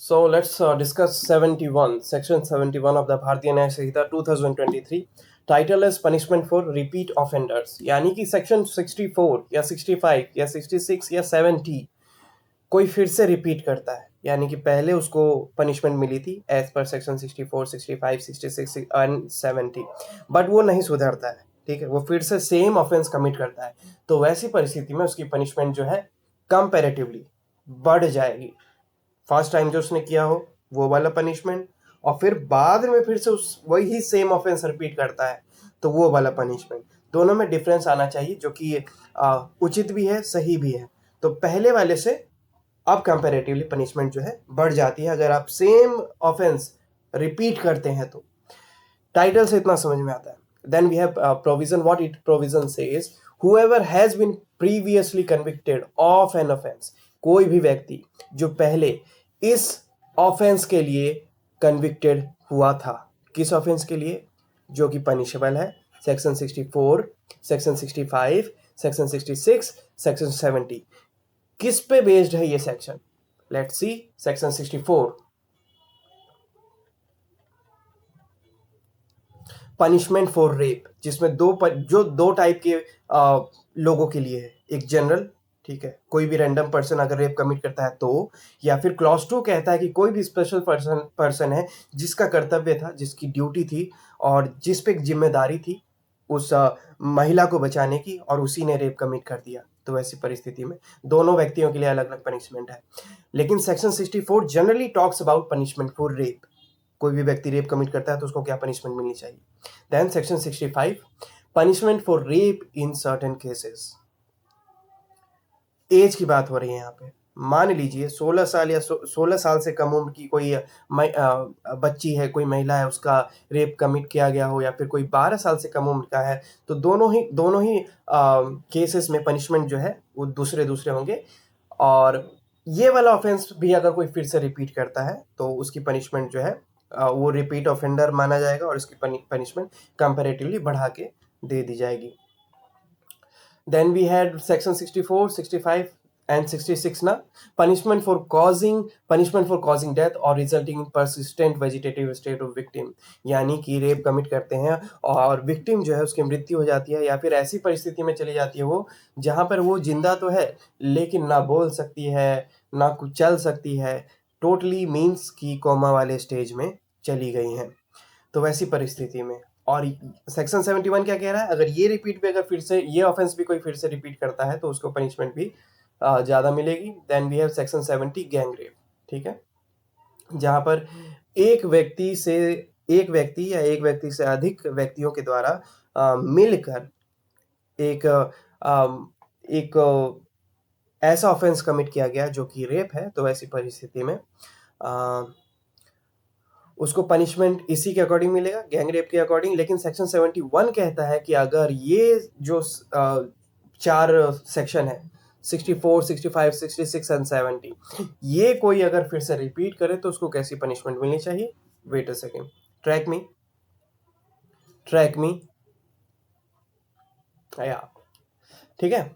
So let's discuss 71, Section 71 of the Bharatiya Nyaya Sanhita 2023. Title is Punishment for Repeat Offenders. यानी कि section 64 या 65 या 66 या 70 कोई फिर से रिपीट करता है, यानी कि पहले उसको पनिशमेंट मिली थी as per section 64, 65, 66 and 70, but वो नहीं सुधरता है, ठीक है, वो फिर से सेम ऑफेंस कमिट करता है, तो वैसी परिस्थिति में उसकी पनिशमेंट जो है कंपैरेटिवली बढ़ जाएगी। फर्स्ट टाइम जो उसने किया हो वो वाला पनिशमेंट, और फिर बाद में फिर से उस वही सेम ऑफेंस रिपीट करता है तो वो वाला पनिशमेंट। दोनों में डिफरेंस आना चाहिए, जो कि उचित भी है, सही भी है। तो पहले वाले से अब कंपैरेटिवली पनिशमेंट जो है बढ़ जाती है अगर आप सेम ऑफेंस रिपीट करते हैं तो। टाइटल से इतना समझ में आता है। Then we have provision. What it provision says, whoever has been previously convicted of an offence, कोई भी व्यक्ति जो पहले इस ऑफेंस के लिए कन्विक्टेड हुआ था, किस ऑफेंस के लिए, जो कि पनिशेबल है, सेक्शन 64, सेक्शन 65, सेक्शन 66, सेक्शन 70, किस पे बेस्ड है ये section? Let's see section 64, punishment for rape, जिसमें दो टाइप के लोगों के लिए है। एक जनरल, ठीक है, कोई भी रैंडम पर्सन अगर रेप कमिट करता है तो, या फिर क्लॉज 2 कहता है कि कोई भी स्पेशल पर्सन है जिसका कर्तव्य था, जिसकी ड्यूटी थी और जिस पे जिम्मेदारी थी उस महिला को बचाने की, और उसी ने रेप कमिट कर दिया, तो वैसी परिस्थिति में दोनों व्यक्तियों के लिए अलग अलग पनिशमेंट है। लेकिन section 64 generally talks about punishment for rape. कोई भी व्यक्ति रेप कमिट करता है तो उसको क्या पनिशमेंट मिलनी चाहिए। Then section 65, punishment for rape in certain cases. Age की बात हो रही है यहाँ पे। मान लीजिए 16 साल या 16 साल से कम उम्र की कोई बच्ची है, कोई महिला है, उसका रेप कमिट किया गया हो, या फिर कोई 12 साल से कम उम्र का है, तो दोनों ही केसेस में पनिशमेंट जो है वो दूसरे दूसरे होंगे। और ये वाला ऑफेंस भी अगर कोई फिर से रिपीट करता है तो उसकी पनिशमेंट जो है वो रिपीट ऑफेंडर माना जाएगा, और उसकी पनिशमेंट कंपैरेटिवली बढ़ा के दे दी जाएगी। Then we had section 64, 65 and 66 ना, punishment for causing death or resulting in persistent vegetative state of victim, यानी कि रेप कमिट करते हैं और विक्टिम जो है उसकी मृत्यु हो जाती है, या फिर ऐसी परिस्थिति में चली जाती है वो जहाँ पर वो जिंदा तो है लेकिन ना बोल सकती है ना कुछ चल सकती है, टोटली मीन्स की कोमा वाले स्टेज में चली गई हैं, तो वैसी परिस्थिति में। और सेक्शन 71 क्या कह रहा है, अगर ये रिपीट पे अगर फिर से ये ऑफेंस भी कोई फिर से रिपीट करता है तो उसको पनिशमेंट भी ज़्यादा मिलेगी। Then we have section 70, gang rape, ठीक है, जहाँ पर एक व्यक्ति या एक व्यक्ति से अधिक व्यक्तियों के द्वारा मिलकर एक ऐसा ऑफेंस कमिट किया गया जो कि रेप है, तो ऐसी परिस्थिति में उसको पनिशमेंट इसी के अकॉर्डिंग मिलेगा, गैंग रेप के अकॉर्डिंग। लेकिन सेक्शन 71 कहता है कि अगर ये जो चार सेक्शन है 64, 65, 66 एंड 70, ये कोई अगर फिर से रिपीट करे तो उसको कैसी पनिशमेंट मिलनी चाहिए। वेट अ सेकेंड, ट्रैक मी या, ठीक है।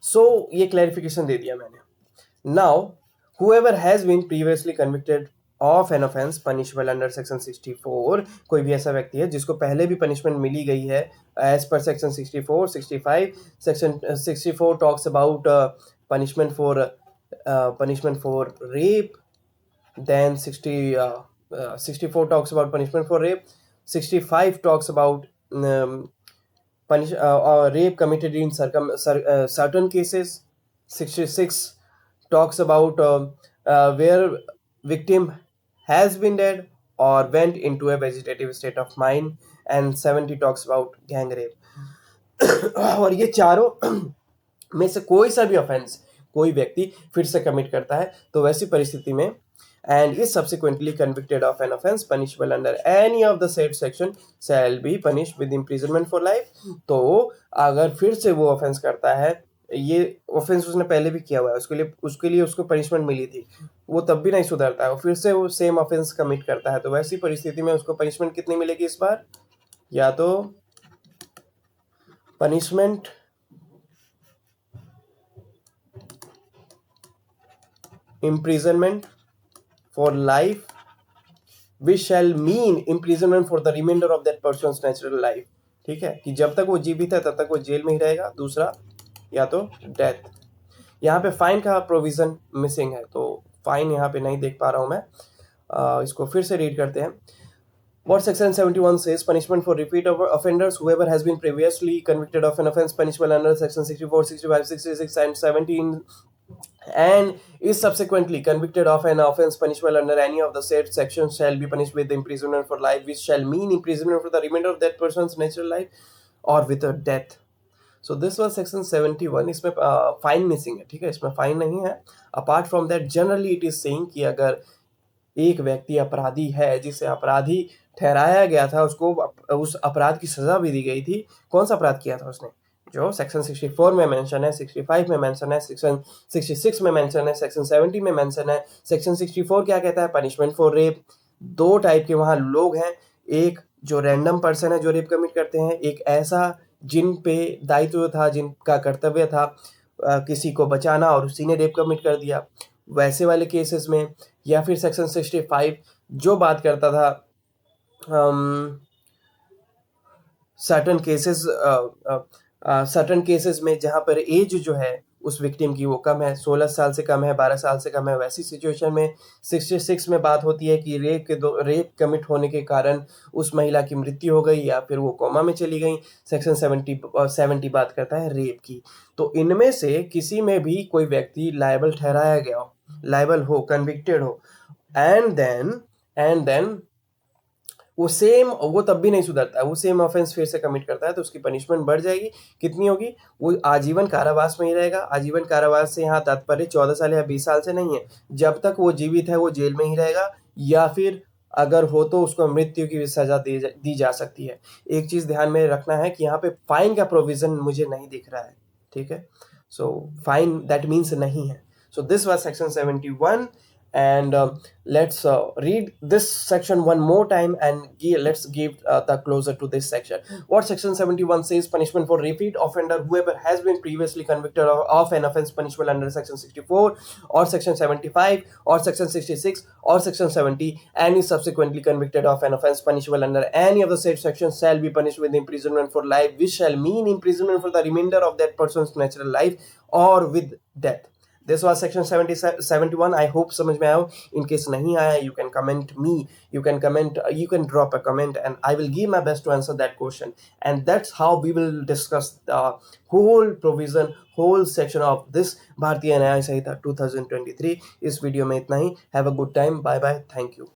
सो ये क्लैरिफिकेशन दे दिया मैंने। Now whoever has been previously convicted of an offense punishable under section 64, कोई भी ऐसा व्यक्ति है जिसको पहले भी पनिशमेंट मिली गई है as per section 64, 65, section 64 talks about punishment for rape, then 64 talks about punishment for rape, 65 talks about rape committed in certain cases, 66 talks about where victim has been dead or went into a vegetative state of mind, and 70 talks about gang rape. और ये चारों में से कोई सा भी offence कोई व्यक्ति फिर से कमिट करता है तो वैसी परिस्थिति में and is subsequently convicted of an offense punishable under any of the said section shall be punished with imprisonment for life। तो अगर फिर से वो ऑफेंस करता है, ये ऑफेंस उसने पहले भी किया हुआ है, उसके लिए उसको पनिशमेंट मिली थी, वो तब भी नहीं सुधरता है, और फिर से वो सेम ऑफेंस कमिट करता है, तो वैसी परिस्थिति में उसको पनिशमेंट कितनी मिलेगी इस बार, या तो punishment imprisonment for life which shall mean imprisonment for the remainder of that person's natural life. ठीक है, कि जब तक वो जीवित है तब तक वो जेल में ही रहेगा. दूसरा या तो डेथ. यहाँ पे फाइन का प्रोविजन मिसिंग है, तो फाइन यहाँ पे नहीं देख पा रहा हूँ मैं. इसको फिर से रीड करते हैं. What section 71 says, punishment for repeat offenders, whoever has been previously convicted of an offense punishable under section 64, 65, 66 and 17 and is subsequently convicted of an offense punishable under any of the said sections shall be punished with imprisonment for life, which shall mean imprisonment for the remainder of that person's natural life or with a death. So this was section 71. इसमें fine missing है. ठीक है, इसमें fine नहीं है. Apart from that generally it is saying कि अगर एक व्यक्ति अपराधी है जिसे अपराधी ठहराया गया था, उसको उस अपराध की सजा भी दी गई थी. कौन सा अपराध किया था उसने? जो सेक्शन 64 में मेंशन है, 65 में मेंशन है, सेक्शन 66 में मेंशन है, सेक्शन 70 में मेंशन है. सेक्शन 64 क्या कहता है? Punishment for rape. दो टाइप के वहाँ लोग हैं. एक जो रैंडम पर्सन है जो रेप कमिट करते हैं, एक ऐसा जिन पे दायित्व था, जिनका कर्तव्य था किसी को बचाना और उसी ने रेप कमिट कर दिया, वैसे वाले केसेस में. या फिर सेक्शन 65 जो बात करता था सर्टन केसेस में जहाँ पर एज जो है उस विक्टिम की वो कम है, 16 साल से कम है, 12 साल से कम है. वैसी सिचुएशन में 66 में बात होती है कि रेप कमिट होने के कारण उस महिला की मृत्यु हो गई या फिर वो कोमा में चली गई. सेक्शन 70 बात करता है रेप की. तो इनमें से किसी में भी कोई व्यक्ति लायबल ठहराया गया हो, लायबल हो, कन्विक्टेड हो, एंड देन वो तब भी नहीं सुधरता है, वो सेम ऑफेंस फिर से कमिट करता है, तो उसकी पनिशमेंट बढ़ जाएगी. कितनी होगी? वो आजीवन कारावास में ही रहेगा. आजीवन कारावास से यहाँ तात्पर्य 14 साल या 20 साल से नहीं है. जब तक वो जीवित है वो जेल में ही रहेगा, या फिर अगर हो तो उसको मृत्यु की सजा दी जा सकती है. एक चीज ध्यान में रखना है कि यहाँ पे फाइन का प्रोविजन मुझे नहीं दिख रहा है. ठीक है, सो फाइन दैट मीन्स नहीं है. So this was section 71, and let's read this section one more time and let's give the closer to this section. What section 71 says? Punishment for repeat offender, whoever has been previously convicted of an offense punishable under section 64 or section 75 or section 66 or section 70 and is subsequently convicted of an offense punishable under any of the said sections shall be punished with imprisonment for life, which shall mean imprisonment for the remainder of that person's natural life or with death. This was section 71. I hope समझ में आया. In case नहीं आया, you can comment me, you can drop a comment and I will give my best to answer that question. And that's how we will discuss the whole provision, whole section of this भारतीय न्याय संहिता 2023. इस video में इतना ही. Have a good time. Bye bye. Thank you.